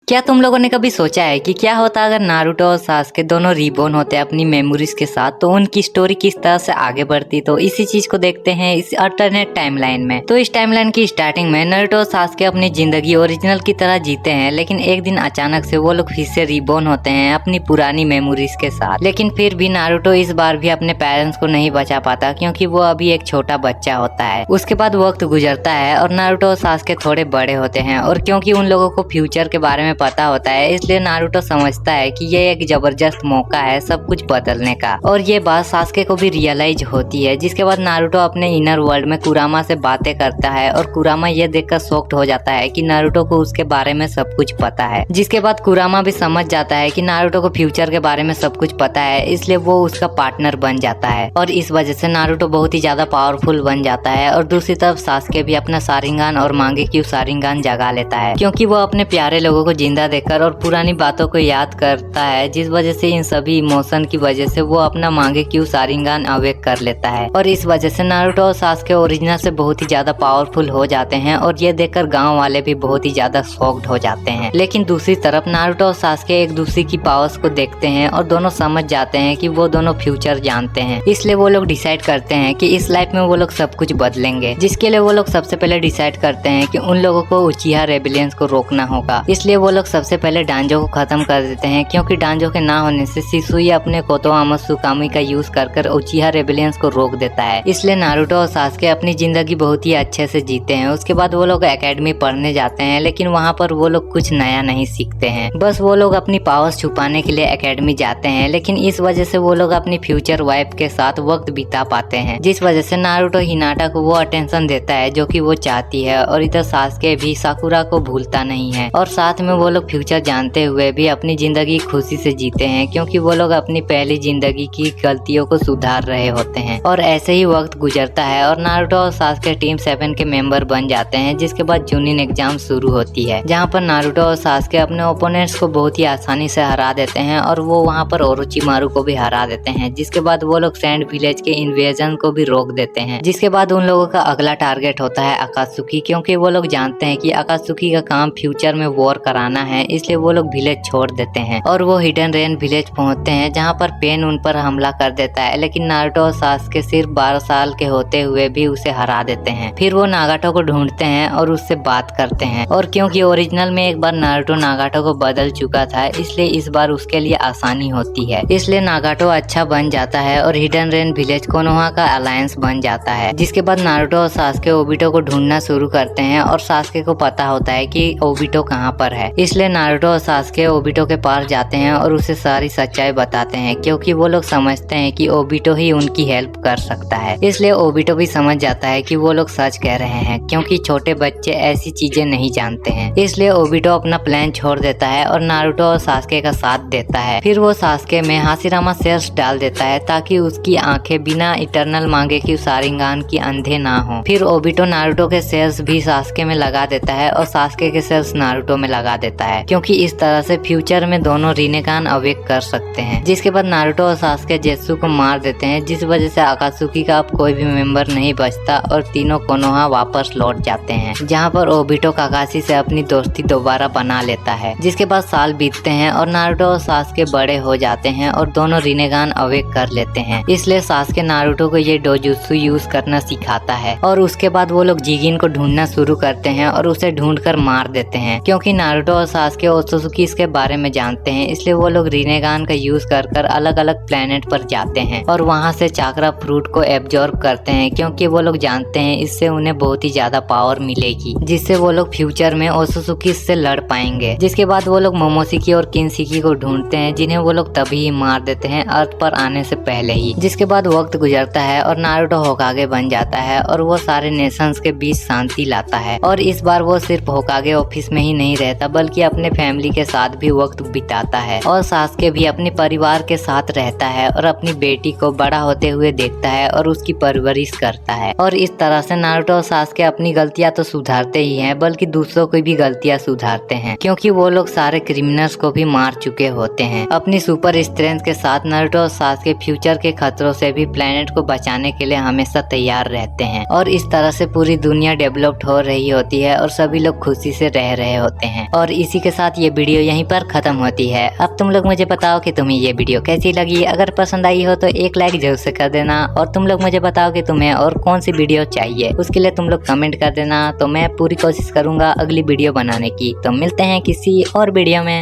क्या तुम लोगों ने कभी सोचा है कि क्या होता अगर नारुतो और सास्के दोनों रीबोर्न होते अपनी मेमोरीज के साथ, तो उनकी स्टोरी किस तरह से आगे बढ़ती। तो इसी चीज को देखते हैं इस अल्टरनेट टाइमलाइन में। तो इस टाइमलाइन की स्टार्टिंग में नारुतो और सास्के अपनी जिंदगी ओरिजिनल की तरह जीते हैं, लेकिन एक दिन अचानक से वो लोग फिर से रीबोर्न होते हैं अपनी पुरानी मेमोरीज के साथ। लेकिन फिर भी नारुतो इस बार भी अपने पेरेंट्स को नहीं बचा पाता, क्योंकि वो अभी एक छोटा बच्चा होता है। उसके बाद वक्त गुजरता है और नारुतो और सास्के थोड़े बड़े होते हैं, और क्योंकि उन लोगों को फ्यूचर के बारे में पता होता है, इसलिए नारुतो समझता है कि ये एक जबरदस्त मौका है सब कुछ बदलने का। और ये बात सास्के को भी रियलाइज होती है, जिसके बाद नारुतो अपने इनर वर्ल्ड में कुरामा से बातें करता है, और कुरामा ये देखकर शॉक्ड हो जाता है कि नारुतो को उसके बारे में सब कुछ पता है। जिसके बाद कुरामा भी समझ जाता है कि नारुतो को फ्यूचर के बारे में सब कुछ पता है, इसलिए वो उसका पार्टनर बन जाता है। और इस वजह से नारुतो बहुत ही ज्यादा पावरफुल बन जाता है। और दूसरी तरफ सास्के भी अपना शारिंगान और मांगेक्यू शारिंगान जगा लेता है, क्योंकि वो अपने प्यारे लोगों को जिंदा देखकर और पुरानी बातों को याद करता है, जिस वजह से इन सभी इमोशन की वजह से वो अपना मांगेक्यू शारिंगान अवेक कर लेता है। और इस वजह से नारुतो और सास्के ओरिजिनल से बहुत ही ज्यादा पावरफुल हो जाते हैं, और ये देखकर गांव वाले भी बहुत ही ज्यादा शॉक्ड हो जाते हैं। लेकिन दूसरी तरफ नारुतो और सास्के एक दूसरे की पावर्स को देखते हैं और दोनों समझ जाते हैं कि वो दोनों फ्यूचर जानते हैं, इसलिए वो लोग डिसाइड करते हैं कि इस लाइफ में वो लोग सब कुछ बदलेंगे। जिसके लिए वो लोग सबसे पहले डिसाइड करते हैं कि उन लोगों को उचिहा रेबिलियंस को रोकना होगा। इसलिए वो लोग सबसे पहले डांजो को खत्म कर देते हैं, क्योंकि डांजो के ना होने से शिसुई अपने कोतोआमा सुकामी का यूज कर उचिहा रेबिलियंस को रोक देता है। इसलिए नारुतो और सास्के अपनी जिंदगी बहुत ही अच्छे से जीते हैं। उसके बाद वो लोग एकेडमी पढ़ने जाते हैं, लेकिन वहाँ पर वो लोग कुछ नया नहीं सीखते हैं, बस वो लोग अपनी पावर्स छुपाने के लिए एकेडमी जाते हैं। लेकिन इस वजह से वो लोग अपनी फ्यूचर वाइफ के साथ वक्त बिता पाते हैं, जिस वजह से नारुतो हिनाटा को वो अटेंशन देता है जो कि वो चाहती है। और इधर सास्के भी साकुरा को भूलता नहीं है, और साथ में वो लोग फ्यूचर जानते हुए भी अपनी जिंदगी खुशी से जीते हैं, क्योंकि वो लोग अपनी पहली जिंदगी की गलतियों को सुधार रहे होते हैं। और ऐसे ही वक्त गुजरता है और नारुतो और सास्के टीम 7 के मेंबर बन जाते हैं। जिसके बाद जूनिन एग्जाम शुरू होती है, जहाँ पर नारुतो और सास्के अपने ओपोनेंट्स को बहुत ही आसानी से हरा देते हैं, और वो वहाँ पर ओरोचिमारू को भी हरा देते हैं। जिसके बाद वो लोग सैंड विलेज के इन्वेजन को भी रोक देते हैं। जिसके बाद उन लोगों का अगला टारगेट होता है अकात्सुकी, क्योंकि वो लोग जानते हैं कि अकात्सुकी का काम फ्यूचर में वॉर कराना है, इसलिए वो लोग विलेज छोड़ देते हैं और वो हिडन रेन विलेज पहुंचते हैं, जहां पर पेन उन पर हमला कर देता है। लेकिन नारुतो और सास्के सिर्फ 12 साल के होते हुए भी उसे हरा देते हैं। फिर वो नागाटो को ढूंढते हैं और उससे बात करते हैं, और क्योंकि ओरिजिनल में एक बार नारुतो नागाटो को बदल चुका था, इसलिए इस बार उसके लिए आसानी होती है। इसलिए नागाटो अच्छा बन जाता है और हिडन रेन विलेज कोनोहा का अलायंस बन जाता है। जिसके बाद नारुतो और सास्के ओबिटो को ढूंढना शुरू करते हैं, और सास्के को पता होता है कि ओबिटो कहाँ पर है। इसलिए नारुतो और सास्के ओबिटो के पास जाते हैं और उसे सारी सच्चाई बताते हैं, क्योंकि वो लोग समझते हैं कि ओबिटो ही उनकी हेल्प कर सकता है। इसलिए ओबिटो भी समझ जाता है कि वो लोग सच कह रहे हैं, क्योंकि छोटे बच्चे ऐसी चीजें नहीं जानते हैं। इसलिए ओबिटो अपना प्लान छोड़ देता है और नारुतो और सास्के का साथ देता है। फिर वो सास्के में हाशिरामा सेल्स डाल देता है, ताकि उसकी आंखें बिना इटर्नल मांगेक्यू शारिंगान की अंधे ना हो। फिर ओबिटो नारुतो के सेल्स भी सास्के में लगा देता है, और सास्के के सेल्स नारुतो में लगा देता है, क्योंकि इस तरह से फ्यूचर में दोनों रिनेगान अवेक कर सकते हैं। जिसके बाद नारुतो और सास्के जेत्सु को मार देते हैं, जिस वजह से अकात्सुकी का अब कोई भी मेंबर नहीं बचता, और तीनों कोनोहा वापस लौट जाते हैं, जहां पर ओबिटो काकाशी से अपनी दोस्ती दोबारा बना लेता है। जिसके बाद साल बीतते हैं और नारुतो और सास्के बड़े हो जाते हैं, और दोनों रिनेगान अवेक कर लेते हैं। इसलिए सास्के नारुतो को ये डोजुत्सु यूज करना सिखाता है, और उसके बाद वो लोग जिगिन को ढूंढना शुरू करते हैं और उसे ढूंढकर मार देते हैं। क्योंकि नारुतो और सास्के ओत्सुकी इसके बारे में जानते हैं, इसलिए वो लोग रिनेगान का यूज कर अलग अलग प्लेनेट पर जाते हैं, और वहाँ से चाकरा फ्रूट को एब्जॉर्ब करते हैं, क्योंकि वो लोग जानते हैं इससे उन्हें बहुत ही ज्यादा पावर मिलेगी, जिससे वो लोग फ्यूचर में ओत्सुकी से लड़ पाएंगे। जिसके बाद वो लोग मोमोशिकी और किनशिकी को ढूंढते हैं, जिन्हें वो लोग तभी ही मार देते हैं अर्थ पर आने से पहले ही। जिसके बाद वक्त गुजरता है और नारुतो होकागे बन जाता है, और वो सारे नेशंस के बीच शांति लाता है। और इस बार वो सिर्फ होकागे ऑफिस में ही नहीं रहता, बल्कि अपने फैमिली के साथ भी वक्त बिताता है, और सास्के भी अपने परिवार के साथ रहता है, और अपनी बेटी को बड़ा होते हुए देखता है और उसकी परवरिश करता है। और इस तरह से नारुतो और सास्के अपनी गलतियां तो सुधारते ही हैं, बल्कि दूसरों की भी गलतियां सुधारते हैं, क्योंकि वो लोग सारे क्रिमिनल्स को भी मार चुके होते हैं। अपनी सुपर स्ट्रेंथ के साथ नारुतो और सास्के फ्यूचर के खतरों से भी प्लेनेट को बचाने के लिए हमेशा तैयार रहते हैं, और इस तरह से पूरी दुनिया डेवलप्ड हो रही होती है, और सभी लोग खुशी से रह रहे होते हैं। और और इसी के साथ ये वीडियो यहीं पर खत्म होती है। अब तुम लोग मुझे बताओ कि तुम्हें ये वीडियो कैसी लगी। अगर पसंद आई हो तो एक लाइक जरूर से कर देना और तुम लोग मुझे बताओ कि तुम्हें और कौन सी वीडियो चाहिए, उसके लिए तुम लोग कमेंट कर देना। तो मैं पूरी कोशिश करूंगा अगली वीडियो बनाने की। तो मिलते हैं किसी और वीडियो में।